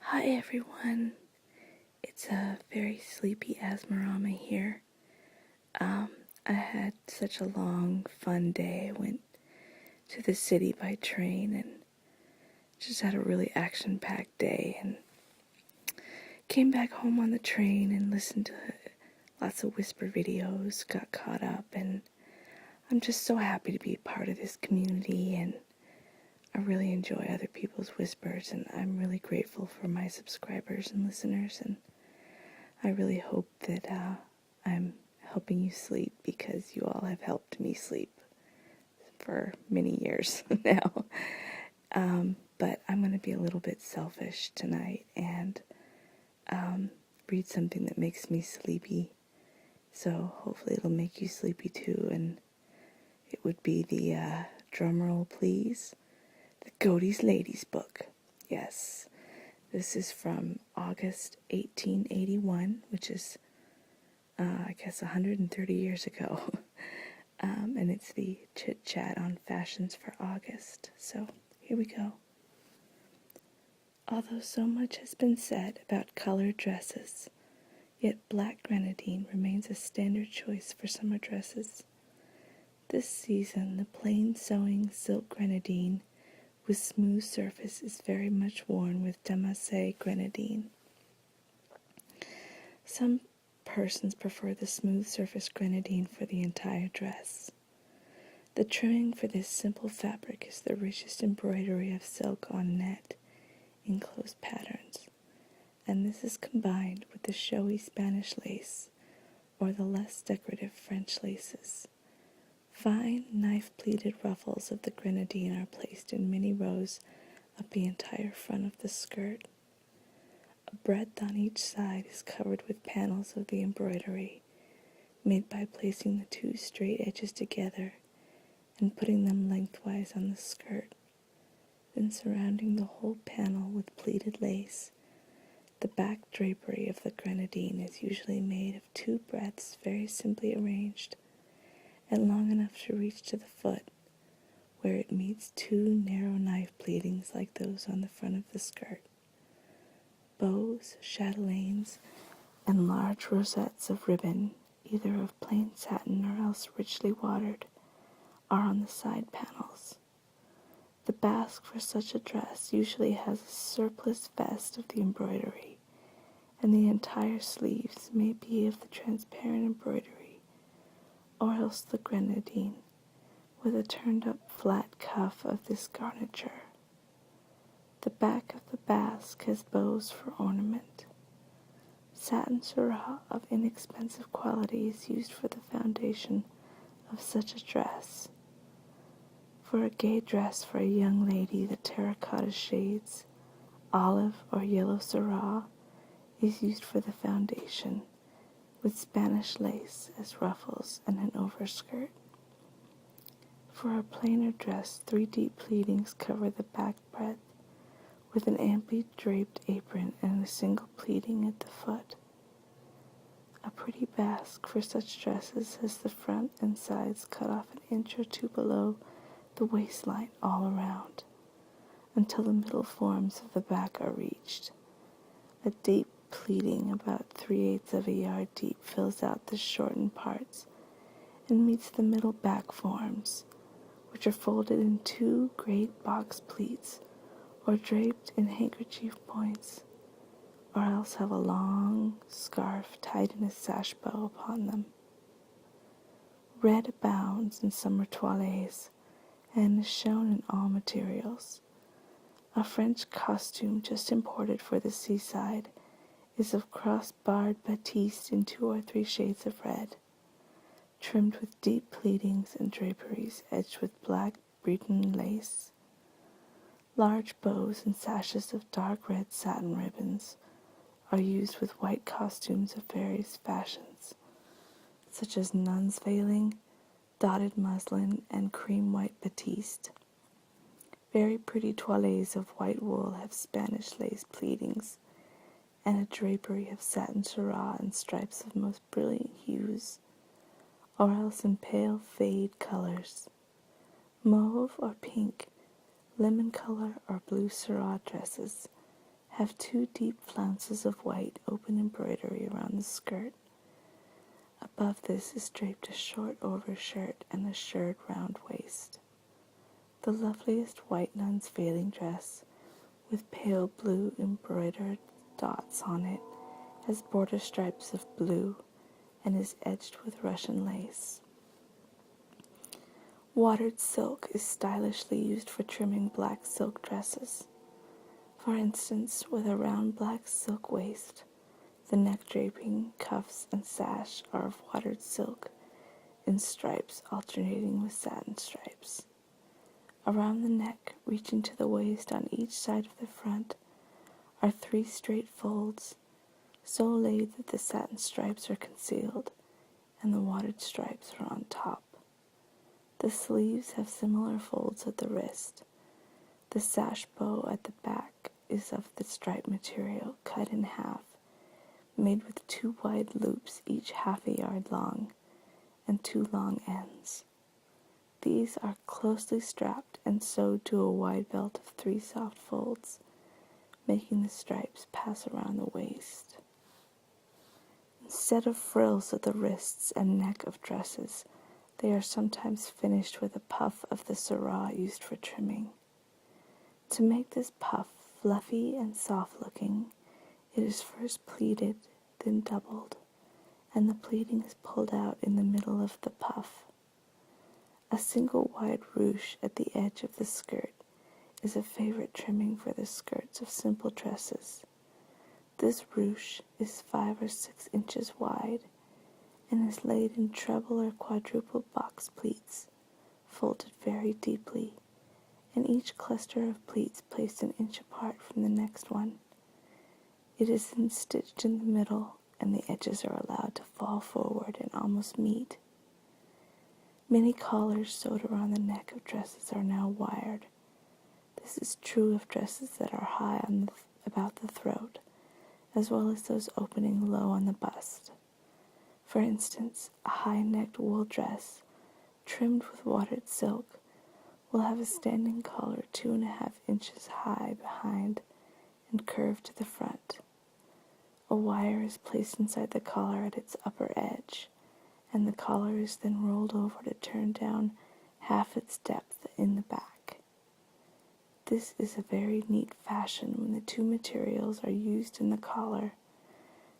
Hi everyone, it's a very sleepy Asmarama here. I had such a long, fun day. I went to the city by train and just had a really action-packed day and came back home on the train and listened to lots of whisper videos, got caught up, and I'm just so happy to be part of this community, and I really enjoy other people's whispers, and I'm really grateful for my subscribers and listeners, and I really hope that I'm helping you sleep because you all have helped me sleep for many years now. But I'm going to be a little bit selfish tonight and read something that makes me sleepy. So hopefully it'll make you sleepy too. And it would be the, drum roll please, the Godey's Ladies book. Yes, this is from August 1881, which is I guess 130 years ago. And it's the chit-chat on fashions for August. So here we go. Although so much has been said about colored dresses, yet black grenadine remains a standard choice for summer dresses. This season, the plain sewing silk grenadine with smooth surface is very much worn with damasse grenadine. Some persons prefer the smooth surface grenadine for the entire dress. The trimming for this simple fabric is the richest embroidery of silk on net in close patterns, and this is combined with the showy Spanish lace or the less decorative French laces. Fine knife-pleated ruffles of the grenadine are placed in many rows up the entire front of the skirt. A breadth on each side is covered with panels of the embroidery, made by placing the two straight edges together and putting them lengthwise on the skirt, then surrounding the whole panel with pleated lace. The back drapery of the grenadine is usually made of two breadths very simply arranged and long enough to reach to the foot, where it meets two narrow knife pleatings like those on the front of the skirt. Bows, chatelaines, and large rosettes of ribbon, either of plain satin or else richly watered, are on the side panels. The basque for such a dress usually has a surplice vest of the embroidery, and the entire sleeves may be of the transparent embroidery, or else the grenadine, with a turned-up flat cuff of this garniture. The back of the basque has bows for ornament. Satin surah of inexpensive quality is used for the foundation of such a dress. For a gay dress for a young lady, the terracotta shades, olive or yellow surah, is used for the foundation, with Spanish lace as ruffles and an overskirt. For a plainer dress, 3 deep pleatings cover the back breadth, with an amply draped apron and a single pleating at the foot. A pretty basque for such dresses has the front and sides cut off an inch or two below the waistline all around, until the middle forms of the back are reached. A deep pleating about 3/8 of a yard deep fills out the shortened parts and meets the middle back forms, which are folded in 2 great box pleats or draped in handkerchief points, or else have a long scarf tied in a sash bow upon them. Red abounds in summer toilettes and is shown in all materials. A French costume just imported for the seaside is of cross-barred batiste in 2 or 3 shades of red, trimmed with deep pleatings and draperies edged with black Breton lace. Large bows and sashes of dark red satin ribbons are used with white costumes of various fashions, such as nun's veiling, dotted muslin, and cream white batiste. Very pretty toilettes of white wool have Spanish lace pleatings, and a drapery of satin surah and stripes of most brilliant hues, or else in pale fade colors. Mauve or pink, lemon color or blue surah dresses have 2 deep flounces of white open embroidery around the skirt. Above this is draped a short overshirt and a shirred round waist. The loveliest white nun's veiling dress, with pale blue embroidered dots on it, has border stripes of blue and is edged with Russian lace. Watered silk is stylishly used for trimming black silk dresses. For instance, with a round black silk waist, the neck draping, cuffs, and sash are of watered silk in stripes alternating with satin stripes. Around the neck, reaching to the waist on each side of the front, are 3 straight folds, so laid that the satin stripes are concealed and the watered stripes are on top. The sleeves have similar folds at the wrist. The sash bow at the back is of the striped material cut in half, made with 2 wide loops each half a yard long and 2 long ends. These are closely strapped and sewed to a wide belt of 3 soft folds, making the stripes pass around the waist. Instead of frills at the wrists and neck of dresses, they are sometimes finished with a puff of the surah used for trimming. To make this puff fluffy and soft-looking, it is first pleated, then doubled, and the pleating is pulled out in the middle of the puff. A single wide ruche at the edge of the skirt is a favorite trimming for the skirts of simple dresses. This ruche is 5 or 6 inches wide and is laid in treble or quadruple box pleats, folded very deeply, and each cluster of pleats placed an inch apart from the next one. It is then stitched in the middle, and the edges are allowed to fall forward and almost meet. Many collars sewed around the neck of dresses are now wired. This is true of dresses that are high about the throat, as well as those opening low on the bust. For instance, a high-necked wool dress, trimmed with watered silk, will have a standing collar 2.5 inches high behind and curved to the front. A wire is placed inside the collar at its upper edge, and the collar is then rolled over to turn down half its depth in the back. This is a very neat fashion when the 2 materials are used in the collar,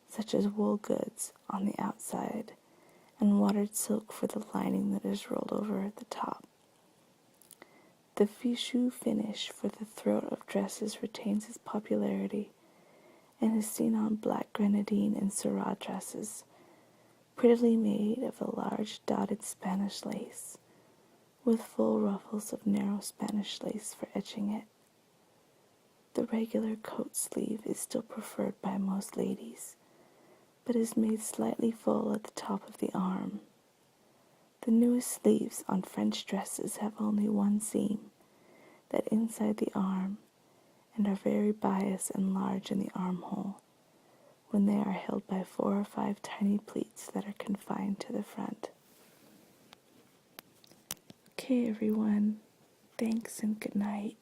such as wool goods on the outside and watered silk for the lining that is rolled over at the top. The fichu finish for the throat of dresses retains its popularity and is seen on black grenadine and surah dresses, prettily made of a large dotted Spanish lace, with full ruffles of narrow Spanish lace for edging it. The regular coat sleeve is still preferred by most ladies, but is made slightly full at the top of the arm. The newest sleeves on French dresses have only 1 seam, that inside the arm, and are very bias and large in the armhole, when they are held by 4 or 5 tiny pleats that are confined to the front. Okay, everyone. Thanks and good night.